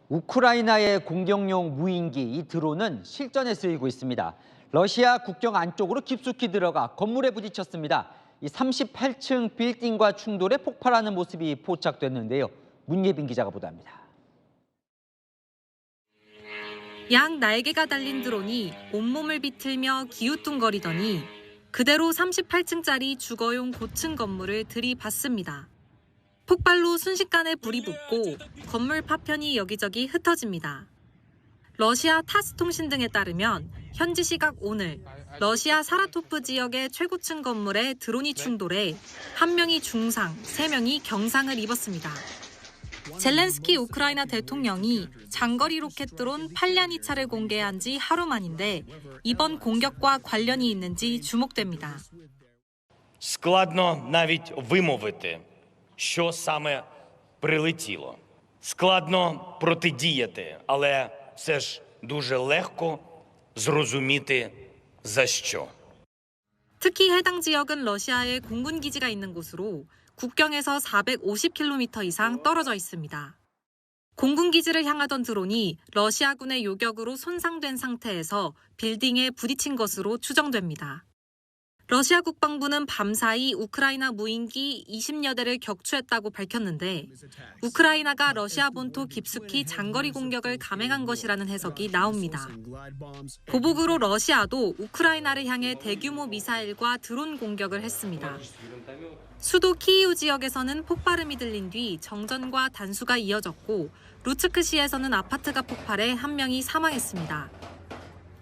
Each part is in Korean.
우크라이나의 공격용 무인기 이 드론은 실전에 쓰이고 있습니다. 러시아 국경 안쪽으로 깊숙이 들어가 건물에 부딪혔습니다. 이 38층 빌딩과 충돌해 폭발하는 모습이 포착됐는데요. 문예빈 기자가 보도합니다. 양 날개가 달린 드론이 온몸을 비틀며 기우뚱거리더니 그대로 38층짜리 주거용 고층 건물을 들이받습니다. 폭발로 순식간에 불이 붙고 건물 파편이 여기저기 흩어집니다. 러시아 타스 통신 등에 따르면 현지 시각 오늘 러시아 사라토프 지역의 최고층 건물에 드론이 충돌해 1명이 중상, 3명이 경상을 입었습니다. 젤렌스키 우크라이나 대통령이 장거리 로켓 드론 팔랴니차를 공개한 지 하루 만인데 이번 공격과 관련이 있는지 주목됩니다. Складно навіть вимовити, що саме прилетіло. Складно протидіяти, але все ж дуже легко зрозуміти за що. 특히 해당 지역은 러시아의 공군 기지가 있는 곳으로 국경에서 450km 이상 떨어져 있습니다. 공군 기지를 향하던 드론이 러시아군의 요격으로 손상된 상태에서 빌딩에 부딪힌 것으로 추정됩니다. 러시아 국방부는 밤사이 우크라이나 무인기 20여 대를 격추했다고 밝혔는데 우크라이나가 러시아 본토 깊숙이 장거리 공격을 감행한 것이라는 해석이 나옵니다. 보복으로 러시아도 우크라이나를 향해 대규모 미사일과 드론 공격을 했습니다. 수도 키이우 지역에서는 폭발음이 들린 뒤 정전과 단수가 이어졌고 루츠크시에서는 아파트가 폭발해 1명이 사망했습니다.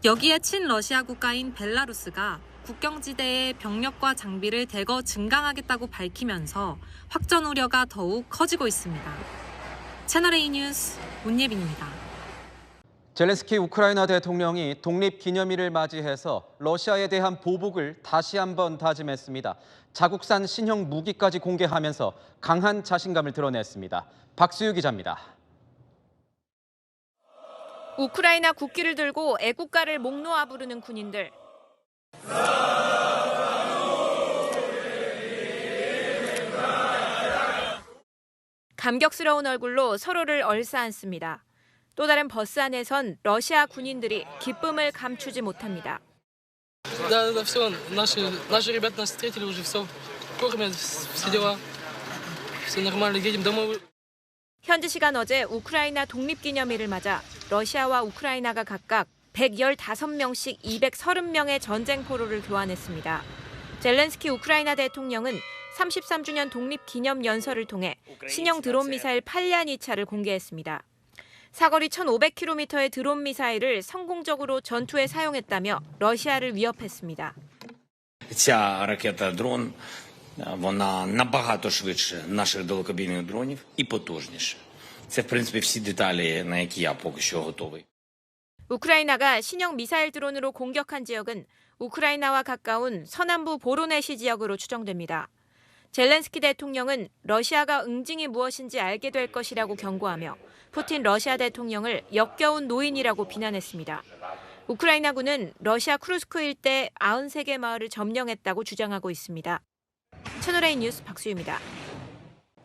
여기에 친러시아 국가인 벨라루스가 국경지대에 병력과 장비를 대거 증강하겠다고 밝히면서 확전 우려가 더욱 커지고 있습니다. 채널A 뉴스 문예빈입니다. 젤렌스키 우크라이나 대통령이 독립기념일을 맞이해서 러시아에 대한 보복을 다시 한번 다짐했습니다. 자국산 신형 무기까지 공개하면서 강한 자신감을 드러냈습니다. 박수유 기자입니다. 우크라이나 국기를 들고 애국가를 목 놓아 부르는 군인들. 감격스러운 얼굴로 서로를 얼싸안습니다. 또 다른 버스 안에선 러시아 군인들이 기쁨을 감추지 못합니다. Да, все, наши ребята нас встретили уже, все, кормят, все дела, все нормально, едем домой. 현지 시간 어제 우크라이나 독립기념일을 맞아 러시아와 우크라이나가 각각 115명씩 230명의 전쟁 포로를 교환했습니다. 젤렌스키 우크라이나 대통령은 33주년 독립기념연설을 통해 신형 드론 미사일 팔랴니차를 공개했습니다. 사거리 1,500km의 드론 미사일을 성공적으로 전투에 사용했다며 러시아를 위협했습니다. Ця ракета-дрон, вона набагато швидше наших далекобійних дронів і потужніше. Це, в принципі, всі деталі, на які я поки що готовий. 우크라이나가 신형 미사일 드론으로 공격한 지역은 우크라이나와 가까운 서남부 보로네시 지역으로 추정됩니다. 젤렌스키 대통령은 러시아가 응징이 무엇인지 알게 될 것이라고 경고하며 푸틴 러시아 대통령을 역겨운 노인이라고 비난했습니다. 우크라이나군은 러시아 쿠르스크 일대 93개 마을을 점령했다고 주장하고 있습니다. 채널A 뉴스 박수유입니다.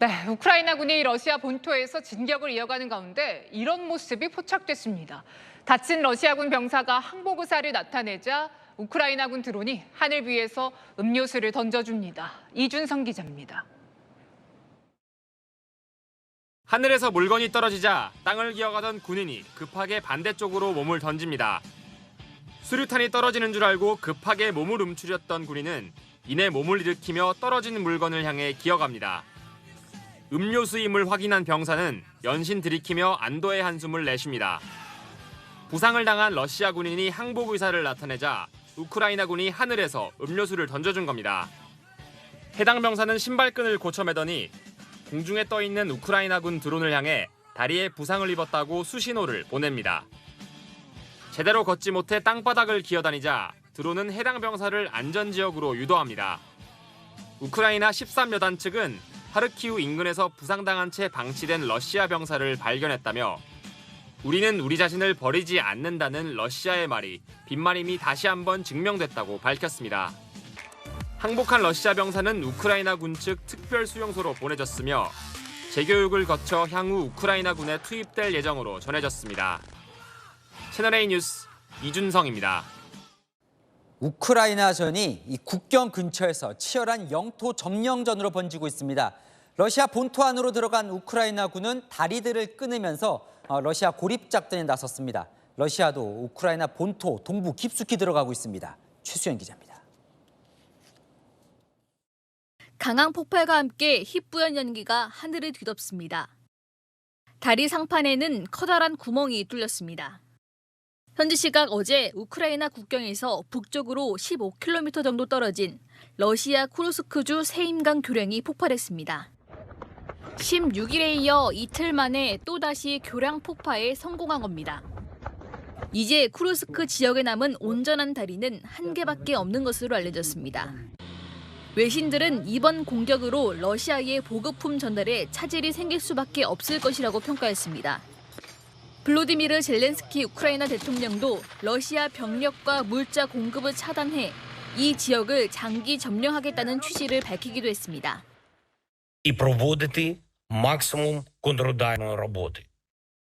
네, 우크라이나군이 러시아 본토에서 진격을 이어가는 가운데 이런 모습이 포착됐습니다. 다친 러시아군 병사가 항복 의사를 나타내자 우크라이나군 드론이 하늘 위에서 음료수를 던져줍니다. 이준성 기자입니다. 하늘에서 물건이 떨어지자 땅을 기어가던 군인이 급하게 반대쪽으로 몸을 던집니다. 수류탄이 떨어지는 줄 알고 급하게 몸을 움츠렸던 군인은 이내 몸을 일으키며 떨어진 물건을 향해 기어갑니다. 음료수임을 확인한 병사는 연신 들이키며 안도의 한숨을 내쉽니다. 부상을 당한 러시아 군인이 항복 의사를 나타내자 우크라이나군이 하늘에서 음료수를 던져준 겁니다. 해당 병사는 신발끈을 고쳐매더니 공중에 떠있는 우크라이나군 드론을 향해 다리에 부상을 입었다고 수신호를 보냅니다. 제대로 걷지 못해 땅바닥을 기어다니자 드론은 해당 병사를 안전지역으로 유도합니다. 우크라이나 13여단 측은 하르키우 인근에서 부상당한 채 방치된 러시아 병사를 발견했다며 우리는 우리 자신을 버리지 않는다는 러시아의 말이 빈말임이 다시 한번 증명됐다고 밝혔습니다. 항복한 러시아 병사는 우크라이나 군 측 특별 수용소로 보내졌으며 재교육을 거쳐 향후 우크라이나군에 투입될 예정으로 전해졌습니다. 채널A 뉴스 이준성입니다. 우크라이나전이 이 국경 근처에서 치열한 영토 점령전으로 번지고 있습니다. 러시아 본토 안으로 들어간 우크라이나군은 다리들을 끊으면서 러시아 고립 작전에 나섰습니다. 러시아도 우크라이나 본토 동부 깊숙이 들어가고 있습니다. 최수연 기자입니다. 강한 폭발과 함께 희뿌연 연기가 하늘을 뒤덮습니다. 다리 상판에는 커다란 구멍이 뚫렸습니다. 현지 시각 어제 우크라이나 국경에서 북쪽으로 15km 정도 떨어진 러시아 쿠르스크주 세임강 교량이 폭발했습니다. 16일에 이어 이틀 만에 또다시 교량 폭파에 성공한 겁니다. 이제 쿠르스크 지역에 남은 온전한 다리는 한 개밖에 없는 것으로 알려졌습니다. 외신들은 이번 공격으로 러시아의 보급품 전달에 차질이 생길 수밖에 없을 것이라고 평가했습니다. 블로디미르 젤렌스키 우크라이나 대통령도 러시아 병력과 물자 공급을 차단해 이 지역을 장기 점령하겠다는 취지를 밝히기도 했습니다. І проводити максимум контрударної роботи.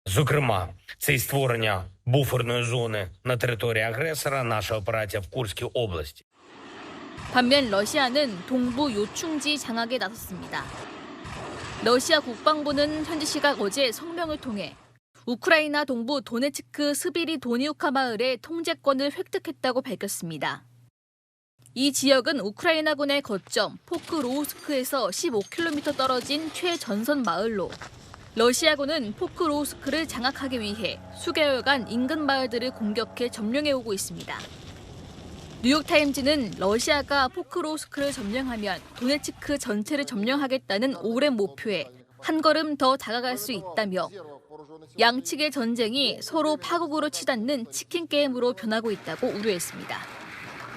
Зокрема, це й створення буферної зони на території агресора, наша операція в Курській області. 반면 러시아는 동부 요충지 장악에 나섰습니다. 러시아 국방부는 현지 시각 어제 성명을 통해 우크라이나 동부 도네츠크 스비리 도니우카 마을의 통제권을 획득했다고 밝혔습니다. 이 지역은 우크라이나군의 거점 포크로우스크에서 15km 떨어진 최전선 마을로 러시아군은 포크로우스크를 장악하기 위해 수개월간 인근 마을들을 공격해 점령해오고 있습니다. 뉴욕타임즈는 러시아가 포크로우스크를 점령하면 도네츠크 전체를 점령하겠다는 오랜 목표에 한 걸음 더 다가갈 수 있다며 양측의 전쟁이 서로 파국으로 치닫는 치킨 게임으로 변하고 있다고 우려했습니다.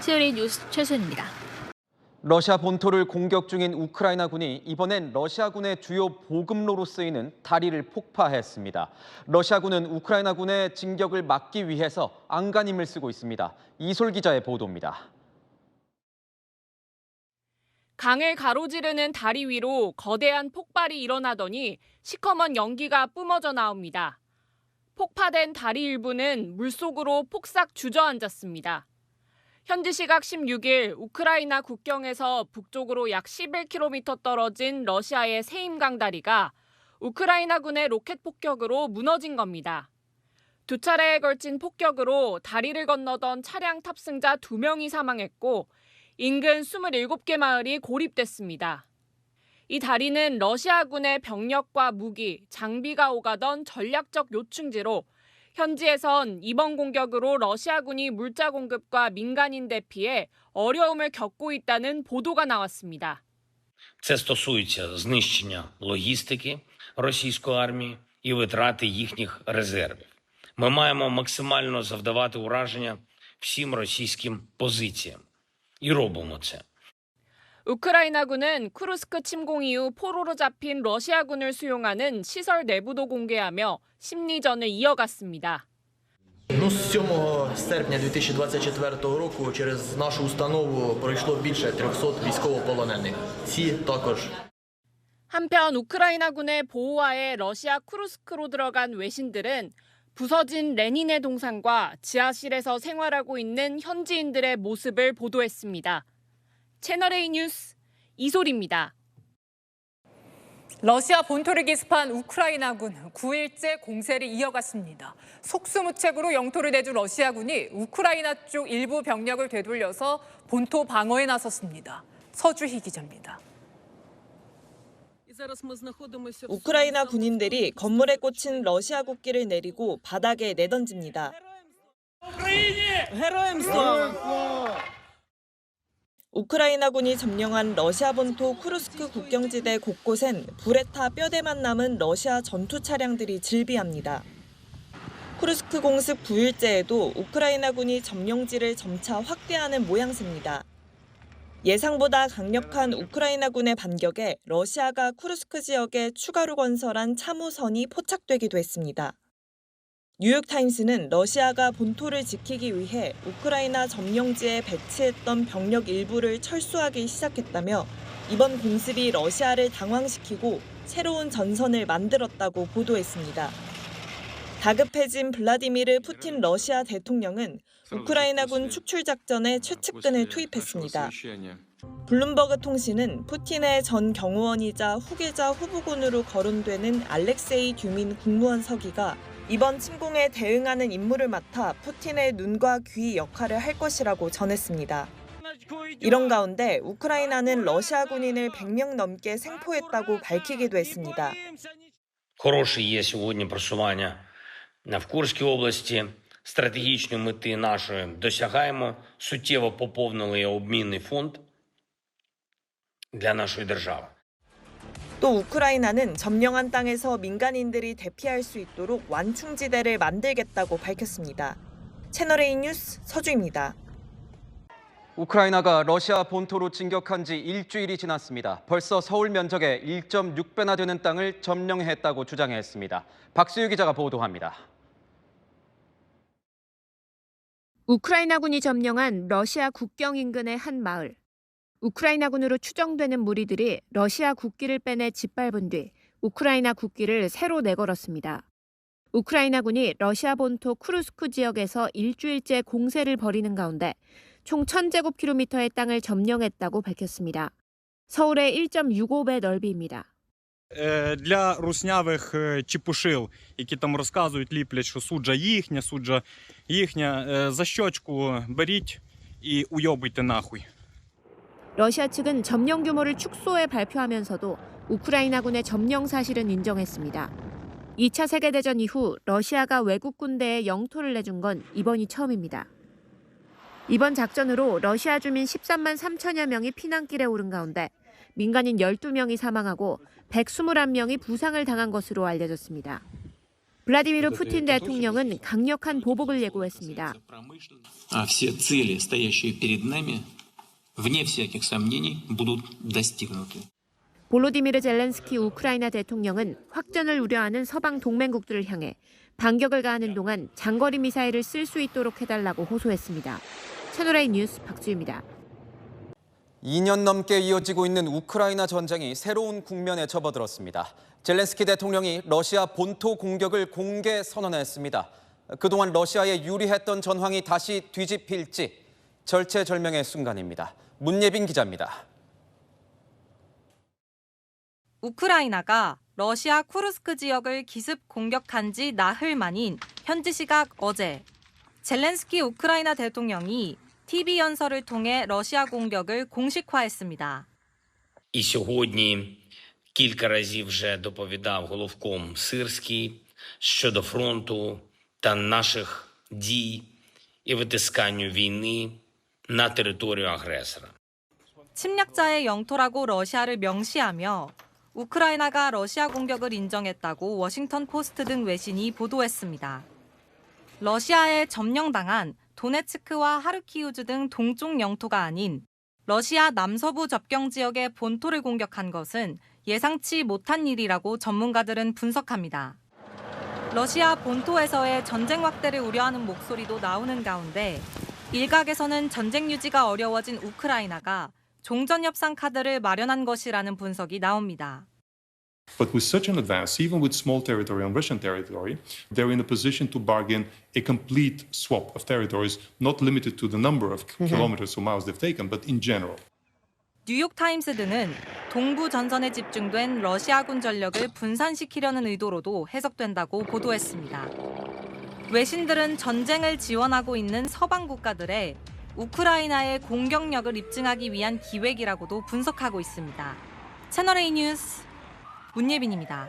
채널A 뉴스 최수연입니다. 러시아 본토를 공격 중인 우크라이나군이 이번엔 러시아군의 주요 보급로로 쓰이는 다리를 폭파했습니다. 러시아군은 우크라이나군의 진격을 막기 위해서 안간힘을 쓰고 있습니다. 이솔 기자의 보도입니다. 강을 가로지르는 다리 위로 거대한 폭발이 일어나더니 시커먼 연기가 뿜어져 나옵니다. 폭파된 다리 일부는 물속으로 폭삭 주저앉았습니다. 현지 시각 16일 우크라이나 국경에서 북쪽으로 약 11km 떨어진 러시아의 세임강 다리가 우크라이나군의 로켓 폭격으로 무너진 겁니다. 두 차례에 걸친 폭격으로 다리를 건너던 차량 탑승자 2명이 사망했고 인근 27개 마을이 고립됐습니다. 이 다리는 러시아군의 병력과 무기, 장비가 오가던 전략적 요충지로 현지에선 이번 공격으로 러시아군이 물자 공급과 민간인 대피에 어려움을 겪고 있다는 보도가 나왔습니다. Це стосується знищення логістики російської армії і витрати їхніх резервів. Ми маємо максимально завдавати ураження всім російським позиціям. І робимо це. 우크라이나군은 쿠르스크 침공 이후 포로로 잡힌 러시아군을 수용하는 시설 내부도 공개하며 심리전을 이어갔습니다. З 7 серпня 2024 року через нашу установу пройшло більше 300 військовополонених. Ці також. 한편 우크라이나군의 보호하에 러시아 쿠르스크로 들어간 외신들은 부서진 레닌의 동상과 지하실에서 생활하고 있는 현지인들의 모습을 보도했습니다. 채널A 뉴스 이솔입니다. 러시아 본토를 기습한 우크라이나군 9일째 공세를 이어갔습니다. 속수무책으로 영토를 내준 러시아군이 우크라이나 쪽 일부 병력을 되돌려서 본토 방어에 나섰습니다. 서주희 기자입니다. 우크라이나 군인들이 건물에 꽂힌 러시아 국기를 내리고 바닥에 내던집니다. 우크라이나군이 점령한 러시아 본토 쿠르스크 국경지대 곳곳엔 불에 타 뼈대만 남은 러시아 전투 차량들이 질비합니다. 쿠르스크 공습 9일째에도 우크라이나군이 점령지를 점차 확대하는 모양새입니다. 예상보다 강력한 우크라이나군의 반격에 러시아가 쿠르스크 지역에 추가로 건설한 참호선이 포착되기도 했습니다. 뉴욕타임스는 러시아가 본토를 지키기 위해 우크라이나 점령지에 배치했던 병력 일부를 철수하기 시작했다며 이번 공습이 러시아를 당황시키고 새로운 전선을 만들었다고 보도했습니다. 다급해진 블라디미르 푸틴 러시아 대통령은 우크라이나군 축출 작전에 최측근을 투입했습니다. 블룸버그 통신은 푸틴의 전 경호원이자 후계자 후보군으로 거론되는 알렉세이 듀민 국무원 서기가 이번 침공에 대응하는 임무를 맡아 푸틴의 눈과 귀 역할을 할 것이라고 전했습니다. 이런 가운데 우크라이나는 러시아 군인을 100명 넘게 생포했다고 밝히기도 했습니다. Хороше є сьогодні просування в Курській області. Стратегічної мети нашої досягаємо. Суттєво поповнили обмінний фонд для нашої держави. 또 우크라이나는 점령한 땅에서 민간인들이 대피할 수 있도록 완충지대를 만들겠다고 밝혔습니다. 채널A 뉴스 서주입니다. 우크라이나가 러시아 본토로 진격한 지 일주일이 지났습니다. 벌써 서울 면적의 1.6배나 되는 땅을 점령했다고 주장했습니다. 박수유 기자가 보도합니다. 우크라이나군이 점령한 러시아 국경 인근의 한 마을. 우크라이나군으로 추정되는 무리들이 러시아 국기를 빼내 짓밟은 뒤 우크라이나 국기를 새로 내걸었습니다. 우크라이나군이 러시아 본토 쿠르스크 지역에서 일주일째 공세를 벌이는 가운데 총 1000제곱킬로미터의 땅을 점령했다고 밝혔습니다. 서울의 1.65배 넓이입니다. Для руснявих чепушил, які там розказують, ліплять, що суджа їхня, за щочку беріть і уйобуйте нахуй. 러시아 측은 점령 규모를 축소해 발표하면서도 우크라이나군의 점령 사실은 인정했습니다. 2차 세계대전 이후 러시아가 외국 군대에 영토를 내준 건 이번이 처음입니다. 이번 작전으로 러시아 주민 13만 3천여 명이 피난길에 오른 가운데 민간인 12명이 사망하고 121명이 부상을 당한 것으로 알려졌습니다. 블라디미르 푸틴 대통령은 강력한 보복을 예고했습니다. Все цели, стоящие перед нами, вне всяких сомнений, будут достигнуты. 볼로디미르 젤렌스키 우크라이나 대통령은 확전을 우려하는 서방 동맹국들을 향해 반격을 가하는 동안 장거리 미사일을 쓸 수 있도록 해달라고 호소했습니다. 채널A 뉴스 박주희입니다. 2년 넘게 이어지고 있는 우크라이나 전쟁이 새로운 국면에 접어들었습니다. 젤렌스키 대통령이 러시아 본토 공격을 공개 선언했습니다. 그동안 러시아에 유리했던 전황이 다시 뒤집힐지 절체절명의 순간입니다. 문예빈 기자입니다. 우크라이나가 러시아 쿠르스크 지역을 기습 공격한 지 나흘 만인 현지 시각 어제 젤렌스키 우크라이나 대통령이 TV 연설을 통해 러시아 공격을 공식화했습니다. І сьогодні кілька разів вже доповідав головком Сирський щодо фронту та наших дій і витисканню війни на територію агресора. 침략자의 영토라고 러시아를 명시하며 우크라이나가 러시아 공격을 인정했다고 워싱턴 포스트 등 외신이 보도했습니다. 러시아에 점령당한 도네츠크와 하르키우즈 등 동쪽 영토가 아닌 러시아 남서부 접경 지역의 본토를 공격한 것은 예상치 못한 일이라고 전문가들은 분석합니다. 러시아 본토에서의 전쟁 확대를 우려하는 목소리도 나오는 가운데 일각에서는 전쟁 유지가 어려워진 우크라이나가 종전협상 카드를 마련한 것이라는 분석이 나옵니다. But with such an advance, even with small territory on Russian territory, they're in a position to bargain a complete swap of territories, not limited to the number of kilometers or miles they've taken, but in general. 뉴욕타임스 등은 동부 전선에 집중된 러시아군 전력을 분산시키려는 의도로도 해석된다고 보도했습니다. 외신들은 전쟁을 지원하고 있는 서방 국가들의 우크라이나의 공격력을 입증하기 위한 기획이라고도 분석하고 있습니다. 채널A 뉴스 문예빈입니다.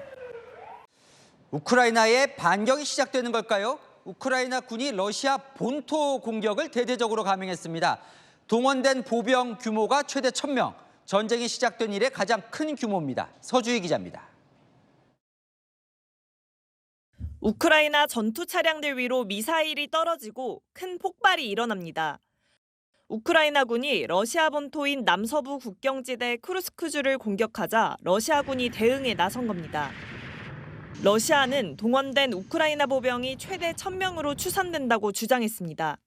우크라이나의 반격이 시작되는 걸까요? 우크라이나 군이 러시아 본토 공격을 대대적으로 감행했습니다. 동원된 보병 규모가 최대 1000명, 전쟁이 시작된 이래 가장 큰 규모입니다. 서주희 기자입니다. 우크라이나 전투 차량들 위로 미사일이 떨어지고 큰 폭발이 일어납니다. 우크라이나군이 러시아 본토인 남서부 국경지대 쿠르스크주를 공격하자 러시아군이 대응에 나선 겁니다. 러시아는 동원된 우크라이나 보병이 최대 1000명으로 추산된다고 주장했습니다.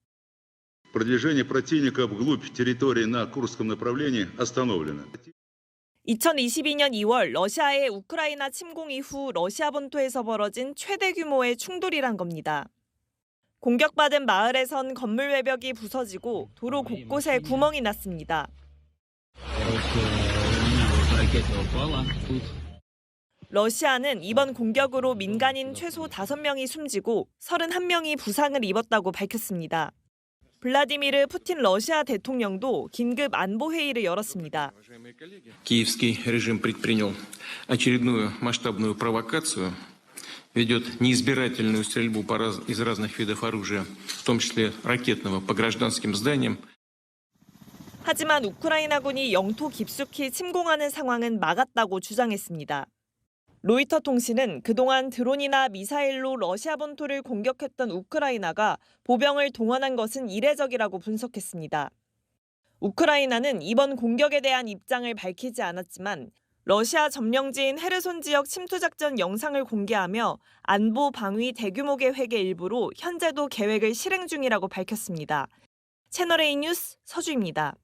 Продвижение противника вглубь территории на Курском направлении остановлено. 2022년 2월 러시아의 우크라이나 침공 이후 러시아 본토에서 벌어진 최대 규모의 충돌이란 겁니다. 공격받은 마을에선 건물 외벽이 부서지고 도로 곳곳에 구멍이 났습니다. 러시아는 이번 공격으로 민간인 최소 5명이 숨지고 31명이 부상을 입었다고 밝혔습니다. 블라디미르 푸틴 러시아 대통령도 긴급 안보회의를 열었습니다. Киевский режим предпринял очередную масштабную провокацию, ведет неизбирательную стрельбу из разных видов оружия, в том числе ракетного, по гражданским зданиям. 하지만 우크라이나군이 영토 깊숙이 침공하는 상황은 막았다고 주장했습니다. 로이터 통신은 그동안 드론이나 미사일로 러시아 본토를 공격했던 우크라이나가 보병을 동원한 것은 이례적이라고 분석했습니다. 우크라이나는 이번 공격에 대한 입장을 밝히지 않았지만 러시아 점령지인 헤르손 지역 침투 작전 영상을 공개하며 안보 방위 대규모 계획의 일부로 현재도 계획을 실행 중이라고 밝혔습니다. 채널A 뉴스 서주입니다.